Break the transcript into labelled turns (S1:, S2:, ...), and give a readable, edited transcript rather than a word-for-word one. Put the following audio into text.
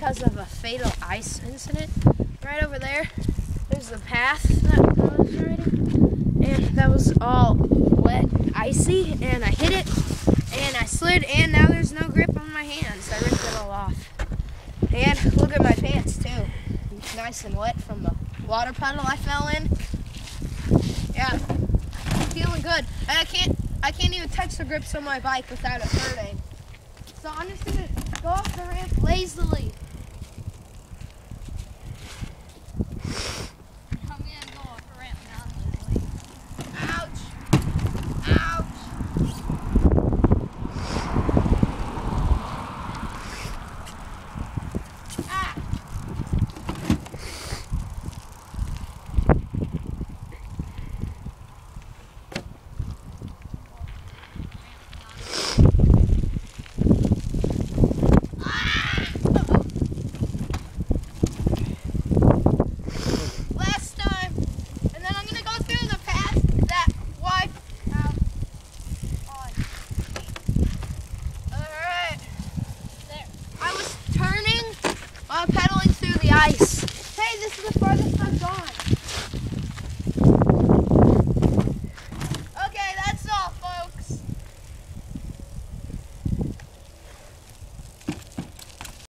S1: because of a fatal ice incident. Right over there, there's the path that I was riding, and that was all wet, icy, and I hit it, and I slid, and now there's no grip on my hands. I ripped it all off. And look at my pants too. It's nice and wet from the water puddle I fell in. Yeah, I'm feeling good. And I can't even touch the grips on my bike without it hurting. So I'm just gonna go off the ramp lazily.
S2: I'm gonna go off the ramp now, Leslie.
S1: Ouch! Ouch! Ah! Last time, and then I'm gonna go through the path that wide out on. Alright.
S2: There.
S1: I was turning while pedaling through the ice. Hey, this is the farthest I've gone.